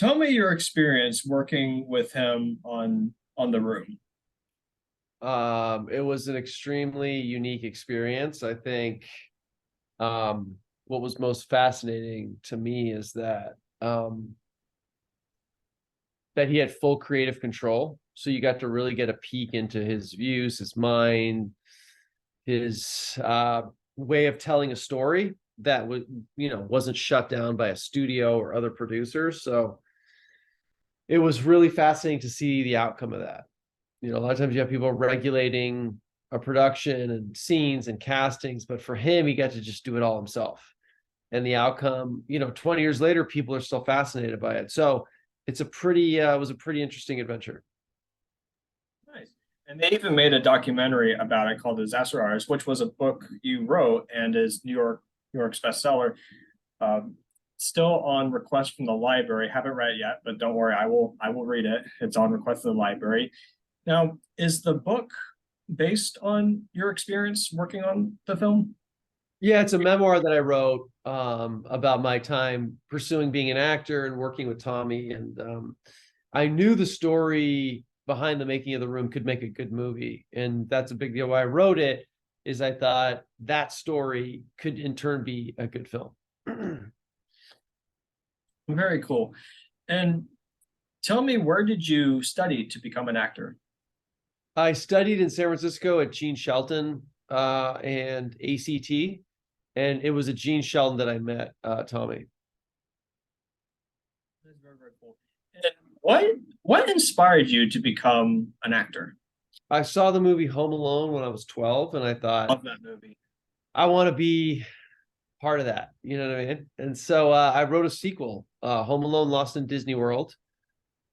Tell me your experience working with him on The Room. It was an extremely unique experience. I think what was most fascinating to me is that he had full creative control. So you got to really get a peek into his views, his mind, his way of telling a story that was, wasn't shut down by a studio or other producers. So it was really fascinating to see the outcome of that. A lot of times you have people regulating a production and scenes and castings, but for him, he got to just do it all himself. And the outcome, 20 years later, people are still fascinated by it. So it was a pretty interesting adventure. Nice. And they even made a documentary about it called Disaster Artist, which was a book you wrote and is New York's bestseller. Still on request from the library. Haven't read it yet, but don't worry, I will read it. It's on request of the library. Now, is the book based on your experience working on the film? Yeah, it's a memoir that I wrote about my time pursuing being an actor and working with Tommy. And I knew the story behind the making of The Room could make a good movie. And that's a big deal. Why I wrote it is I thought that story could in turn be a good film. Very cool. And tell me, where did you study to become an actor? I studied in San Francisco at Gene Shelton and ACT. And it was at Gene Shelton that I met Tommy. That's very, very cool. And what inspired you to become an actor? I saw the movie Home Alone when I was 12, and I thought, Love that movie. I want to be part of that. You know what I mean? And so I wrote a sequel, Home Alone Lost in Disney World,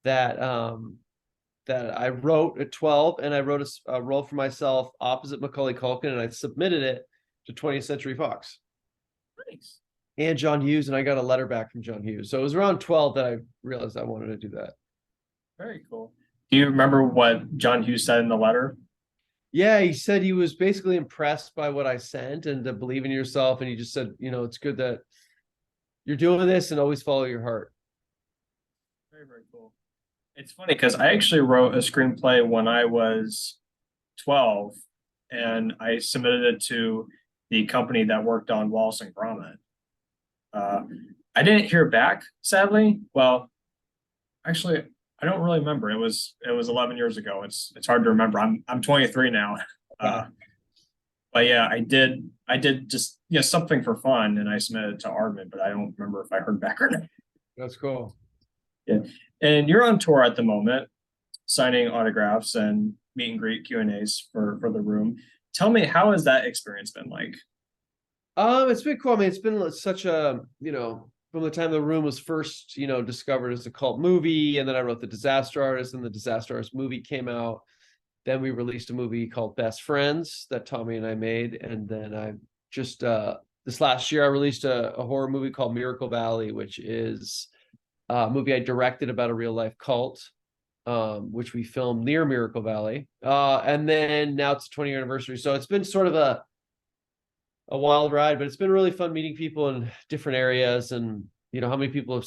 that I wrote at 12, and I wrote a role for myself opposite Macaulay Culkin, and I submitted it to 20th Century Fox. Nice. And John Hughes, and I got a letter back from John Hughes. So it was around 12 that I realized I wanted to do that. Very cool. Do you remember what John Hughes said in the letter? Yeah, he said he was basically impressed by what I sent and to believe in yourself. And he just said, it's good that you're doing this and always follow your heart. Very, very cool. It's funny because I actually wrote a screenplay when I was 12 and I submitted it to the company that worked on Wallace and Gromit. Uh, I didn't hear back, sadly. Well, actually, I don't really remember. It was 11 years ago. It's hard to remember. I'm 23 now. Uh, but yeah, I did just something for fun, and I submitted it to Arvin, but I don't remember if I heard back or not. That's cool. Yeah, and you're on tour at the moment, signing autographs and meet and greet Q&As for The Room. Tell me, how has that experience been like? It's been cool. I mean, it's been such a, from the time The Room was first, discovered as a cult movie, and then I wrote The Disaster Artist, and The Disaster Artist movie came out. Then we released a movie called Best Friends that Tommy and I made, and then I just this last year I released a horror movie called Miracle Valley, which is a movie I directed about a real life cult, which we filmed near Miracle Valley. And then now it's the 20th anniversary, so it's been sort of a wild ride, but it's been really fun meeting people in different areas, and how many people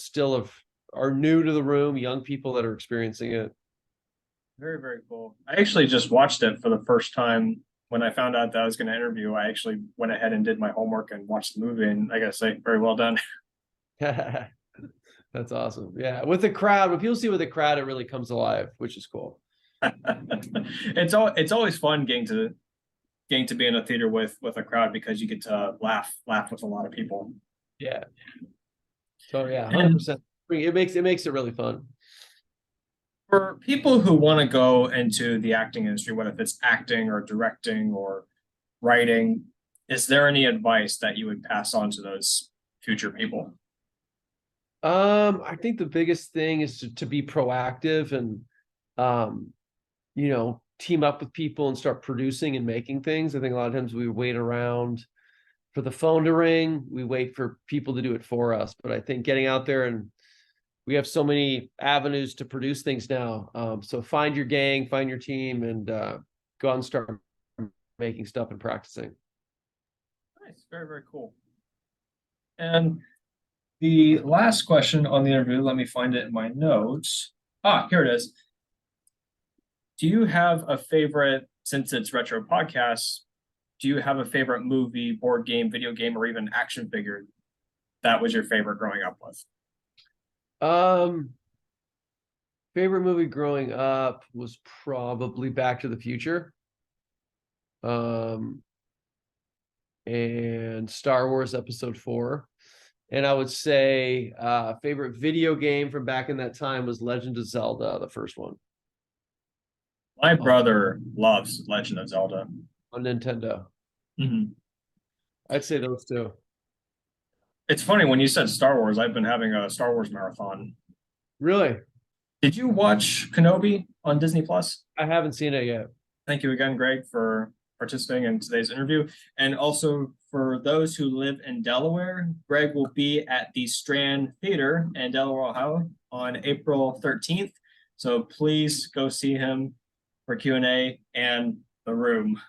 are new to The Room, young people that are experiencing it. Very, very cool. I actually just watched it for the first time when I found out that I was going to interview. I actually went ahead and did my homework and watched the movie, and I gotta say, very well done. That's awesome. Yeah, with the crowd, when people see with the crowd, it really comes alive, which is cool. It's always fun getting to be in a theater with a crowd because you get to laugh with a lot of people. Yeah. So yeah, And 100%. It makes it really fun. for people who want to go into the acting industry, whether it's acting or directing or writing, is there any advice that you would pass on to those future people? I think the biggest thing is to be proactive and um, team up with people and start producing and making things. I think a lot of times we wait around for the phone to ring. We wait for people to do it for us. But I think getting out there, and we have so many avenues to produce things now. So find your gang, find your team, and go out and start making stuff and practicing. Nice, very, very cool. And The last question on the interview, let me find it in my notes. Here it is. Do you have a favorite, since it's retro podcast, do you have a favorite movie, board game, video game, or even action figure that was your favorite growing up with? Favorite movie growing up was probably Back to the Future. And Star Wars Episode 4. And I would say favorite video game from back in that time was Legend of Zelda, the first one My brother loves Legend of Zelda. on Nintendo. Mhm. I'd say those two. It's funny when you said Star Wars, I've been having a Star Wars marathon. Really? Did you watch Kenobi on Disney Plus? I haven't seen it yet. Thank you again, Greg, for participating in today's interview. And also for those who live in Delaware, Greg will be at the Strand Theater in Delaware, Ohio on April 13th. So please go see him for Q&A and the room.